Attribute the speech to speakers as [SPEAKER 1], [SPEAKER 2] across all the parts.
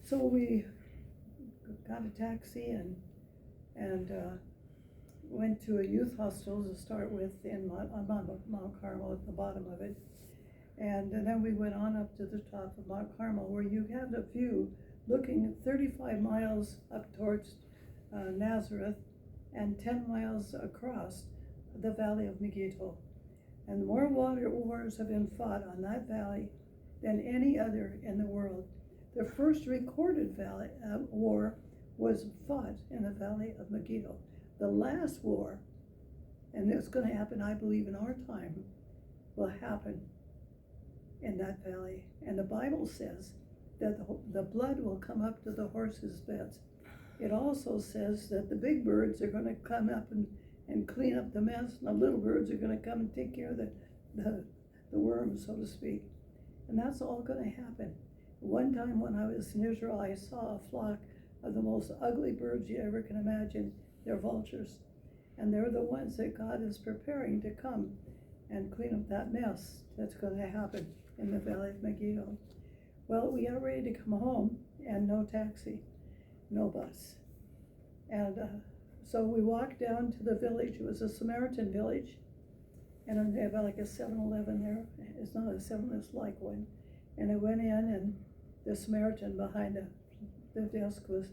[SPEAKER 1] So we got a taxi and went to a youth hostel to start with on Mount Carmel at the bottom of it. And then we went on up to the top of Mount Carmel, where you have a view looking 35 miles up towards Nazareth and 10 miles across the Valley of Megiddo. And more water wars have been fought on that valley than any other in the world. The first recorded valley war was fought in the Valley of Megiddo. The last war, and it's going to happen, I believe, in our time, will happen in that valley. And the Bible says that the blood will come up to the horses' beds. It also says that the big birds are going to come up and clean up the mess, and the little birds are going to come and take care of the worms, so to speak. And that's all going to happen. One time when I was in Israel, I saw a flock of the most ugly birds you ever can imagine. They're vultures. And they're the ones that God is preparing to come and clean up that mess that's going to happen in the Valley of Megiddo. Well, we got ready to come home, and no taxi, no bus. And so we walked down to the village. It was a Samaritan village, and they have like a 7-Eleven there. It's not a 7-Eleven, it's like one. And I went in, and the Samaritan behind the desk was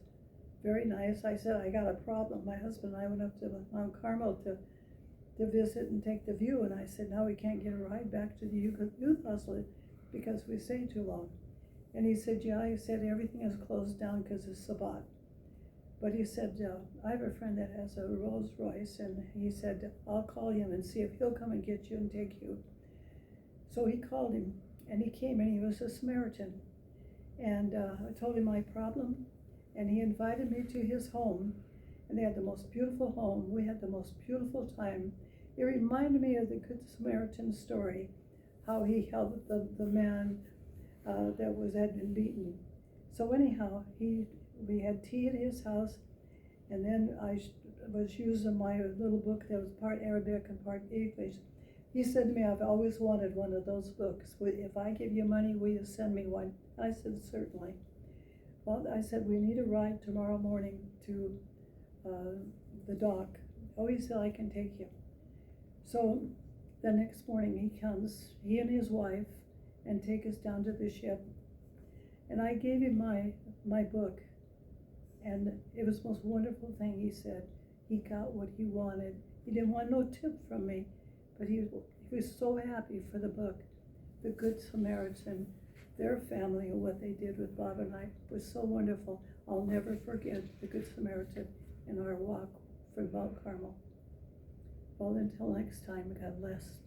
[SPEAKER 1] very nice. I said, I got a problem. My husband and I went up to Mount Carmel to visit and take the view. And I said, now we can't get a ride back to the youth hostel because we stayed too long. And he said, yeah, he said, everything is closed down because it's Sabbath. But he said, I have a friend that has a Rolls Royce, and he said, I'll call him and see if he'll come and get you and take you. So he called him, and he came, and he was a Samaritan. And I told him my problem, and he invited me to his home, and they had the most beautiful home. We had the most beautiful time. It reminded me of the Good Samaritan story, how he helped the man that had been beaten. So anyhow, we had tea at his house, and then I was using my little book that was part Arabic and part English. He said to me, I've always wanted one of those books. If I give you money, will you send me one? I said, certainly. Well, I said, we need a ride tomorrow morning to the dock. Oh, he said, I can take you. So the next morning he comes, he and his wife, and take us down to the ship. And I gave him my book. And it was the most wonderful thing he said. He got what he wanted. He didn't want no tip from me, but he was so happy for the book. The Good Samaritan, their family, and what they did with Bob and I was so wonderful. I'll never forget the Good Samaritan in our walk from Mount Carmel. Well, until next time, God bless.